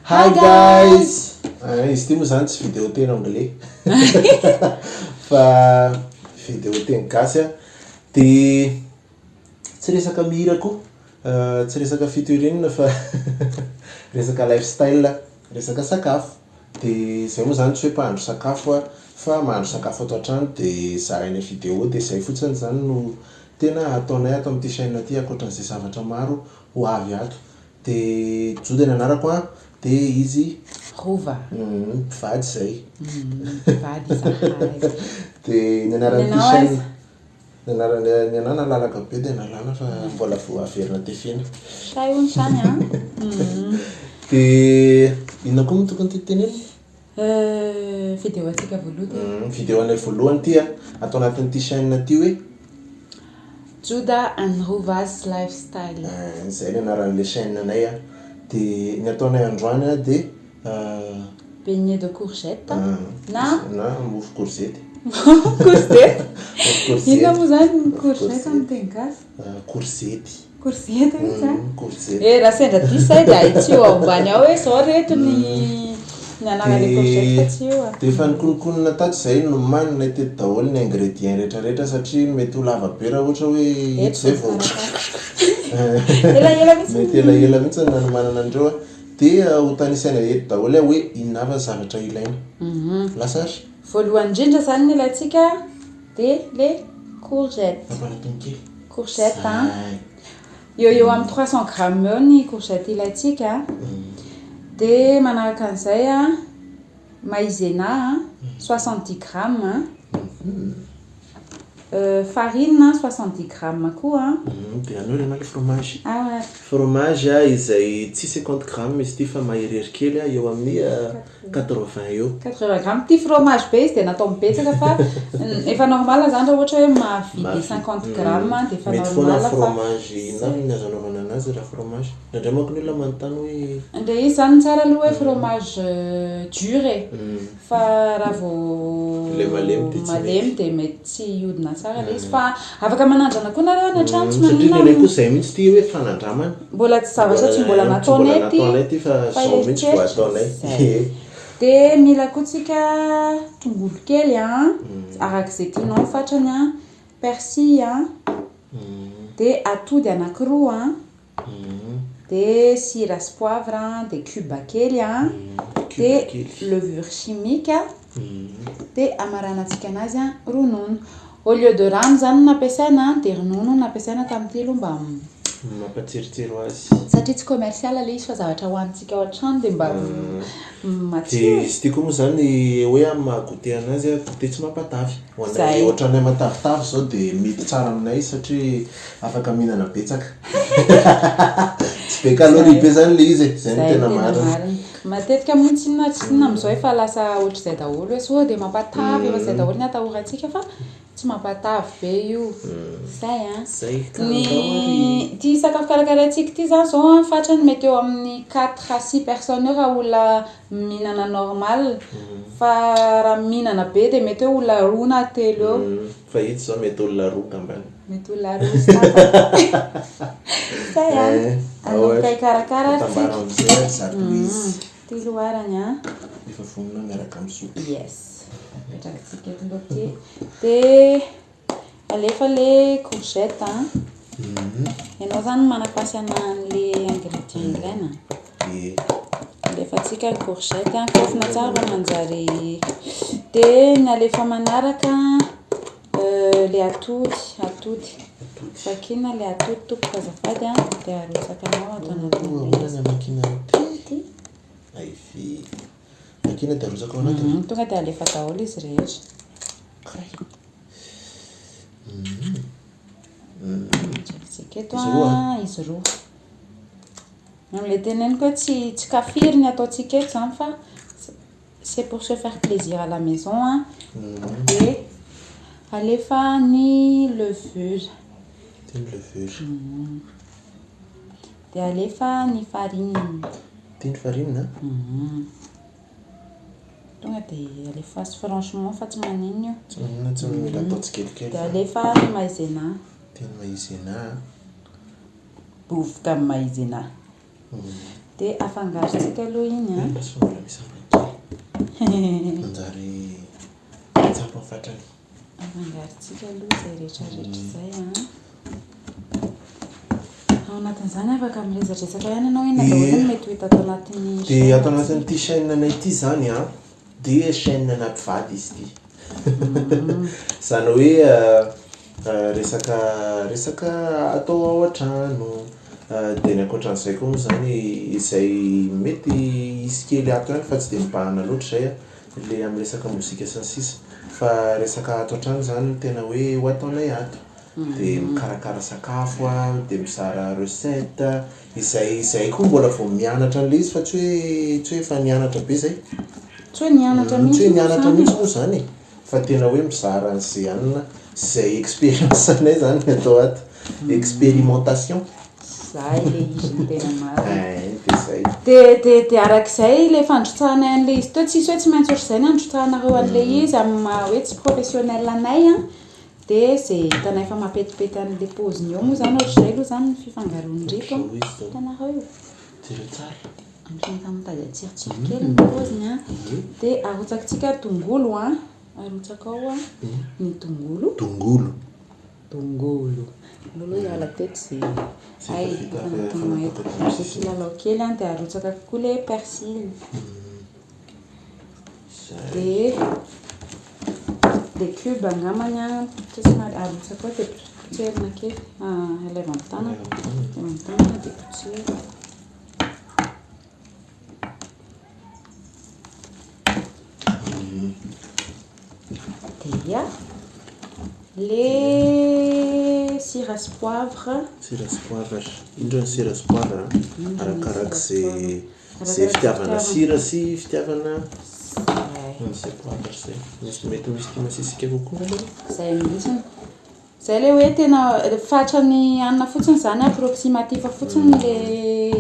Hi guys! Izy ity moa zany tsy vidéo teny anglais fa vidéo teny gasy a. Dia tsy resaka mihira koa, tsy resaka fitoerenana fa resaka lifestyle, resaka sakafo. Dia izay moa zany tsy hoe mpahandro sakafo a, fa mahandro sakafo ato an-trano dia zaraina vidéo dia izay fotsiny zany no tena ataonay ato amin'ity chaîne ity ankoatran'izay zavatra maro ho avy ato. Dia Jody ny anarako a, dia izy Rova. Mpivady zay. Mpivady zahay. Dia ny anaran'ity chaîne, ny anà nalalaka be dia nalala fa mbola vao averina tefena. Say hono sany a. Dia inona koa moa tokony tenenina? Vidéo antsika voalohany. Vidéo anay voalohany ity a, atao anatin'ity chaîne ity hoe Juda and Rova's lifestyle. Izay ny anaran'ilay chaîne anay a. Dia ny ataonay androany a dia Beignet de courgette. na mofo courgette. Courgette. Inona moa zany courgette amin'ny teny gasy? Courgette. Courgette zany. Courgette. Raha sendra diso ay dia tsy eo ambany ao hoe zao reto ny anaran'ilay courgette fa tsy eo a. Dia efa nikonikonina tato izay no manina teto daholo ny ingrédients rehetrarehetra satria mety ho lava be raha ohatra hoe hita izay vao elaela mihitsy. mety elaela mihitsy ny nanomanana andreo a. Dia ho tanisaina eto daholo hoe inona avy zavatra ilaina. Lasary. Voalohany indrindra zany ny ilayntsika dia le courgette. Mampalapinkely. Courgette a. Eo amin'ny 300 grammes eo ny courgette ilayntsika. Dia manaraka an'izay a maïzena 70 grammes. Farine 70 grammes koa. Dia anao ilay fromage. Ah, Fromage a izay tsy 50 grammes izy ity fa maherihery kely a, eo amin'ny 80 eo. 80 grammes. Ity fromage be izy dia natao mibetsaka fa efa normal zany raha ohatra hoe mahavidy 50 grammes dia efa mety foana normal fa fromage inona ny azo anaovana anazy raha fromage. Ndraindray manko ny olona manontany hoe Indray izy zany tsara aloha hoe fromage dur e. Fa raha vao le malemy dia tsy malemy dia mety tsy ihodina tsara ilay izy fa afaka manandrana koa nareo any an-trano tsy satria maninona. nilay koa izay mihitsy ity hoe fanandramana. Mbola tsy zavatra tsy mbola nataonay ity fa zao mihitsy vao ataonay. Dia mila koa tsika tongolo kely a, arak'izay tianao ny fatrany a, persil a, dia atody anankiroa a, dia sira sy poivre a, dia cube kely a, dia levure chimique a, dia amaranantsika anazy a ronono. Au lieu de rano zany nampiasaina dia ronono nampiasaina tamin'ity aloha mba mampatsirotsiro azy. satria tsy commercial ilay izy fa zavatra hohanintsika ao an-trano dia mba matsiro. Dia izy ity koa moa zany hoe amin'ny mahagote anazy a, gote tsy mampatavy. Ho anay ohatranay matavitavy zao dia mety tsara aminay satria afaka mihinana betsaka. Tsy be calorie be zany ilay izy e, izay no tena marina. Matetika moa tsy inona amin'izao efa lasa ohatr'izay daholo hoe sao dia mampatavy efa izay daholo ny atahorantsika fa tsy mampatavy be io. Zay a. Ny ity sakafo karakaraintsika ity zany zao a fatrany mety eo amin'ny 4 à 6 personnes eo raha olona mihinana normal. Fa raha mihinana be dia mety hoe olona 2 na 3 eo. Fa ito zao mety olona 2 kambany. Mety olona 2 sata. Zay a. Anao karakara tambara amin'izay zato izy. Ty loharany a. Efa vonona miaraka amin'ny sopa. Yes. Petrakatsika eto aloha dia alefa le courgette a. Ianao zany manapasana an'ilay ingrédients ilaina. Alefantsika ny courgette a, kaofina tsara fa manjary. Dia ny alefa manaraka le atody. Fakina le atody topoka azafady a dia arotsakanao atao anatin'ilay izy. Aivy. Makina dia arotsaka ao anatiny. Tonga dia alefa daholo izy rehetra. Tsika eto a izy roa. Amin'ilay teneniko hoe tsy kafiry ny ataontsika eto zany fa c'est pour se faire plaisir à la maison a. Dia alefa ny levure. Dia alefa ny farine. Tia ny farine a? Tonga dia alefa franchement fa tsy maninona io. Tsy maninona, tsy mila atao tsikelikely. Dia alefa ny maïzena. Tia ny maïzena. Bovoka amin'ny maïzena. dia afangarontsika aloha iny a. Basy fa mbola misy ambany manjary tsapa fatrany. Afangarontsika aloha izay rehetrarehetra izay a. Ao anatin'izany afaka miresadresaka ihany ianao eny daholo mety ho hita atao anatin'ny dia atao anatin'ity chaîne anay ity zany a dia chaîne ana mpivady izy ity zany hoe resaka atao ao an-trano dia ny ankoatran'izay koa moa zany izay mety isy kely ato ihany fa tsy dia mibahana loatra izay a le amin'ny resaka mozika sy ny sisa fa resaka ato an-trano zany no tena hoe ho ataonay ato dia mikarakara sakafo a dia mizara recette izay koa mbola vao mianatra an'le izy fa tsy hoe efa nianatra be zay tsy hoe nianatra mihitsy moa zany fa tena hoe mizara an'izay anina izay expérience anay zany ny atao ato expérimentation zay le izy ny tena marina dia dia arak'izay le fandrotsahanay an'le izy teo tsisy hoe tsy maintsy ohatr'izay ny androtsahanareo an'le izy amin'ny maha hoe tsy professionnel anay a dia izay hitanay fa mampetipety an'le paoziny eo moa zany ohatr'izay aloha zany ny fifangaroan-driko hitanareo io tsiro tsara ampirehefa mitady atsirotsiro kely ny paoziny a dia arotsakitsika tongolo a arotsaka ao a ny tongolo aloha iala teto izay kilalao kely a dia arotsaka kokoa le persily dia le cube angamany a tsesomary arotsaka ao dia potserina kely aleva amin'ny tanana dia potserina dia le sira sy poivre indro ny sira sy poivre arakaraka zay fitiavana sira sy fitiavana an'izay poivre zay mety misy tia masisika kokoa zay mihitsiny zay le hoe tena fatrany anina fotsiny zany approximatif fotsiny le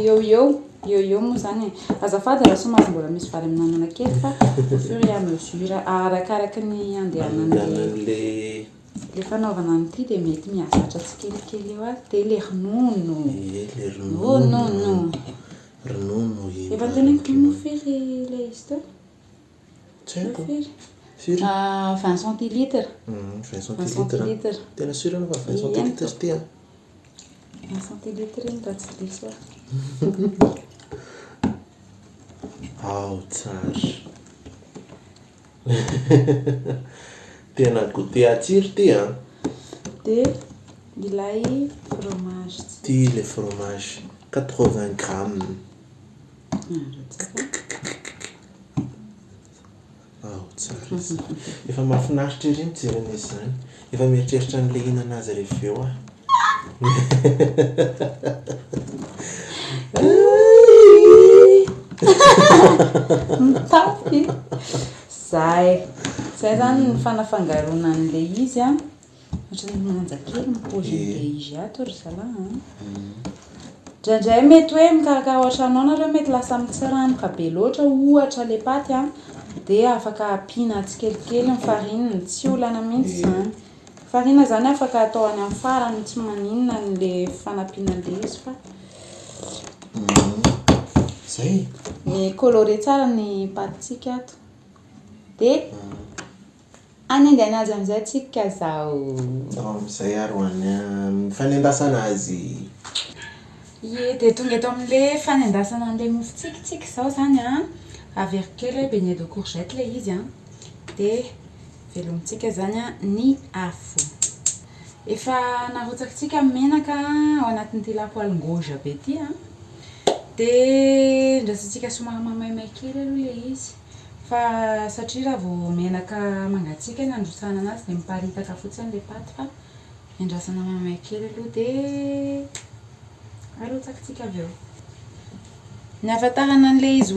eo moa zany azafady raha somary mbola misy vary amin'anana kely fa au fur et à mesure arakaraka ny andehanan'le le fanaovana an'ity dia mety miazatra tsikelikely eo a dia le ronono efa teneniko mofery le izy teo mofery 20 centilitres 20 centilitres tena sûr anao fa 20 centilitres ty a 20 centilitres iny da tsy diso ao tsara tena goûté atsiro ty a dia ilay fromage ty le fromage 80 grammes ao tsara izy efa mahafinaritra ery mijery an'izy zany efa mieritreritra n'le hinana azy rehefa eo a mitafy zay zany ny fanafangarona an'le izy a ohatrany manjakely mipozin'le izy ato ry zalahy indraindray mety hoe mikarakara ohatranao nareo mety lasa mitsiranoka be loatra ohatra le paty a dia afaka ampiana tsikelikely ny farinina tsy olana mihitsy zany farina zany afaka atao any amin'ny farany tsy maninona n'le fanampianan'le izy fa zay ny coloré tsara ny patitsika ato dia anendany azy amin'izay tsika zao amin'izay aroany fanendasana azy dia tonga eto amin'le fanendasana an'le mofo tsikitsiky zao zany a avery kely beignet de courgette le izy a dia velomitsika zany a ny afo efa narotsakitsika menaka ao anatin'ity lapoaly ngauge be ty a dia ndrasitsika somary mamaimay kely aloha le izy fa satria raha vao menaka mangatsika ny androsana anazy dia miparitaka fotsiny le paty fa endrasana mamay kely aloha dia arotsakitsika avy eo ny ahafantarana an'le izy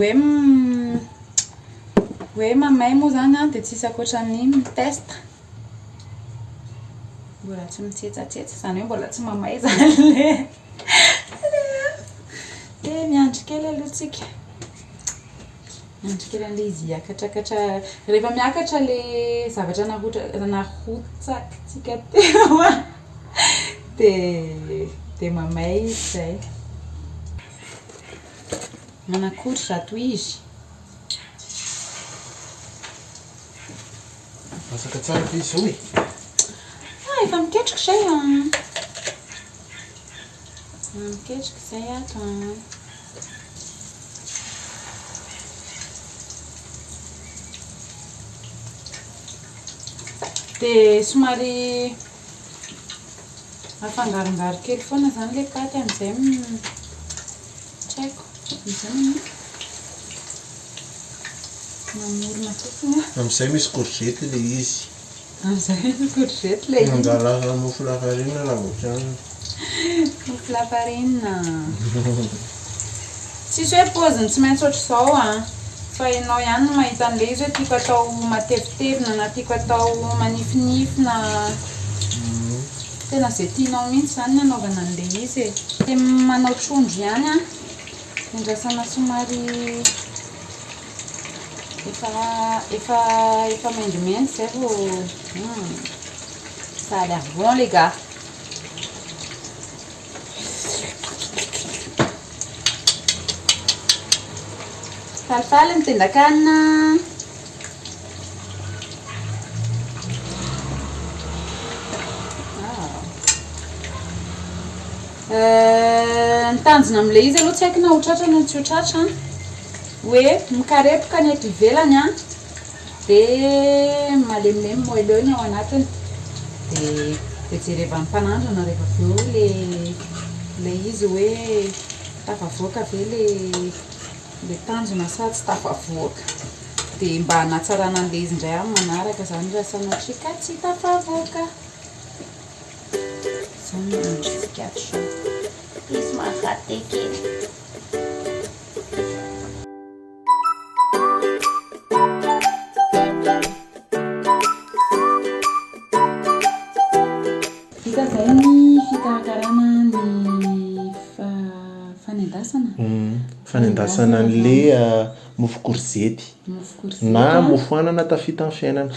hoe mamay moa zany a dia tsisy akoatran'ny mitesta mbola tsy mitsetsatsetsy zany hoe mbola tsy mamay zany le dia miandry kely aloha tsika miandry kely an'le izy hiakatrakatra rehefa miakatra le zavatra narotsakitsika teo a dia mamay izy zay manakory zato izy. Masaka tsara fa izy zao e. Efa miketrika izay miketrika izay ato dia somary afangarongaro kely foana zany ilay paty amin'izay tsy haiko izany mamorona fotsiny Amin'izay misy courgette ilay izy. amin'izay misy courgette ilay izy. Mangalaka mofo lafarinina raha ohatrany. Mofo lafarinina. Tsisy hoe paoziny tsy maintsy ohatr'izao fa ianao ihany no mahita an'ilay izy hoe tiako atao matevitevina na tiako atao manifinifina. Tena izay tianao mihitsy zany ny anaovana an'ilay izy e. Dia manao trondro ihany hindrasana somary efa maindomaindy zay vao ça a l'air bon les gars. Falifaly ny tendan-kanina. Ny tanjona amin'ilay izy aloha tsy haiko na ho tratra na tsy ho tratra hoe mikarepoka ny eto ivelany dia malemilemy moelleux ny ao anatiny dia jerevany mpanandrana rehefa avy eo ilay izy hoe tafavoaka ve ilay tanjona sa tsy tafavoaka dia mba hanatsarana an'ilay izy indray amin'ny manaraka zany raha sanatria ka tsy tafavoaka zany tsikatsy izy maharaty kely. Vita zay ny fikarakarana ny fanendasana. Fanendasana an'ilay mofo courgette na mofo anana tafita amin'ny fiainana.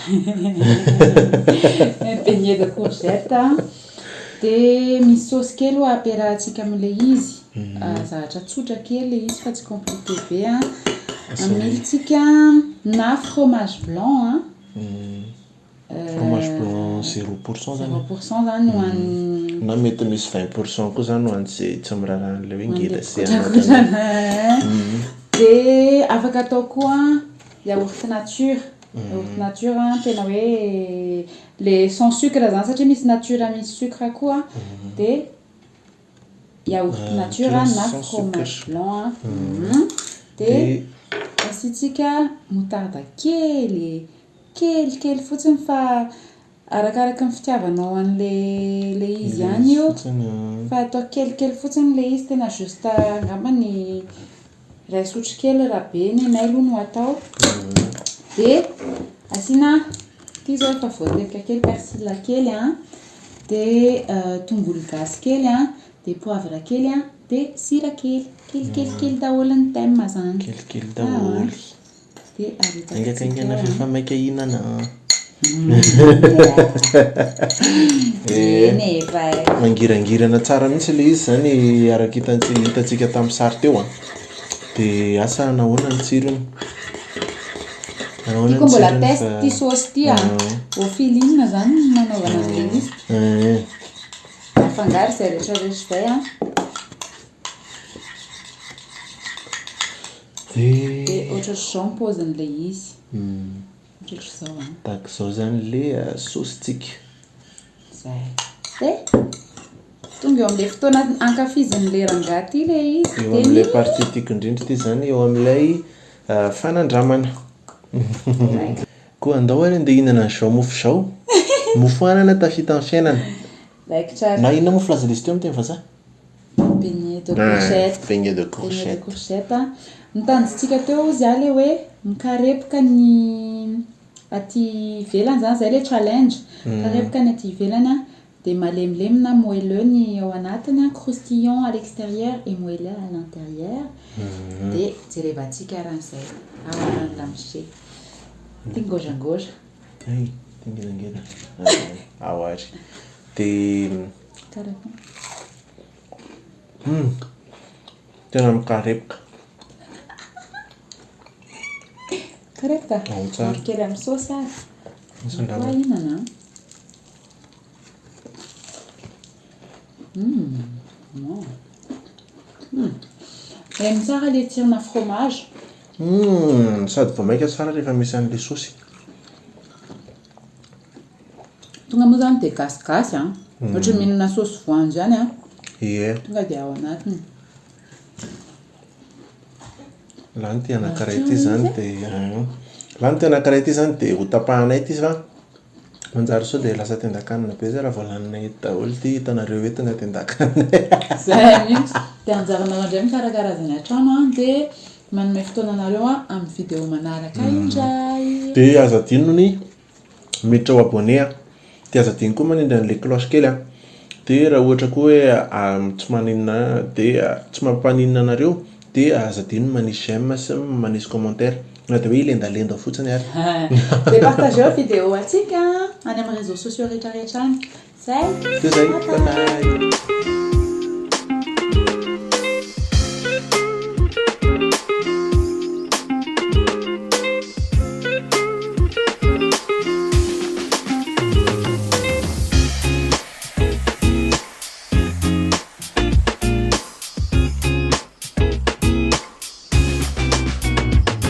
Beignet de courgette dia misy saosy kely ho ampiarahantsika amin'ilay izy. Zavatra tsotra kely ilay izy fa tsy compliqué be amilitsika na fromage blanc fromage blanc 0% zany. 0% zany hoan'ny na mety misy 20% koa zany hoan'izay tsy mirarahan'ilay hoe ngeda sy dia afaka atao koa yaourt nature. Yaourt nature tena hoe le sans sucre zany satria misy nature misy sucre koa dia yaourt nature na fromage blanc dia asitsika moutarde kely fotsiny fa arakaraka ny fitiavanao an'ilay izy ihany io fa atao kely fotsiny ilay izy tena juste angambany iray sotro kely raha be ny anay aloha no atao dia asiana ity zao efa voatetika kely persila kely dia tongolo gasy kely dia poivre kely dia sira kely daholo ny thème zany kelikely daholo dia aingakaingana fefa maika hihinana mangirangirana tsara mihitsy ilay izy zany araka hitantsika tamin'ny sary teo dia asa nahoana ny tsirony. Iko mbola test ty saosy ty au feeling zany nanaovana an'ilay izy. Afangaro izay rehetrarehetra izay dia ohatr'izao ny paozin'ilay izy. Ohatr'izao tahaka izao zany ilay saositsika. Zay dia tonga eo amin'ilay fotoana ankafizin'ilay rangaha ty ilay izy. Eo amin'ilay partie tiako indrindra ty zany eo amin'ilay fanandramana. Koa andao ary andeha hihinana an'izao mofo izao. Mofo anana tafita amin'ny fiainana. Na inona mofo laza izy teo amin'ny teny vazaha? Beignet de courgette. Beignet de courgette. Nitanjontsika teo izy ilay hoe mikarepoka ny aty ivelany zany zay ilay challenge. Mikarepoka ny aty ivelany dia malemilemy na moelleux ny ao anatiny croustillant à l'extérieur et moelleux à l'intérieur. Dia jerevantsika rahan'izay awarany lamose. Tingojangoja. Tingezangeza. Awary. Dia tena mikarepoka. Correct. tsara. Kely amin'ny sauce ary. Misandrama. Inana. Aime tsara le tirana fromage. Sady vao maika tsara rehefa misy an'ilay saosy. Tonga moa zany dia gasigasy a. Ohatra mihinana saosy voanjo ihany a. Ie. Tonga dia ao anatiny. Lany ty anankiray ity zany dia lany ty anankiray ity zany dia ho tapahanay ity fa manjary sao dia lasa tendan-kanina be zay raha vao laninay eto daholo ty hitanareo eto tonga tendan-kanina. Zay mihitsy. Dia anjaranao indray mikarakara-zany an-trano a dia manome fotoananareo a amin'ny vidéo manaraka indray. Dia aza adino ny miditra ho abonné a. Dia aza adino koa manindry an'ilay cloche kely a. Dia raha ohatra koa hoe tsy maninona dia tsy mampaninona anareo dia aza adino manisy j'aime sy manisy commentaire. Na dia hoe ilendalenda fotsiny ary. Dia partageo vidéo antsika any amin'ny réseaux sociaux rehetrarehetra any. Zay. Dia zay, bye bye.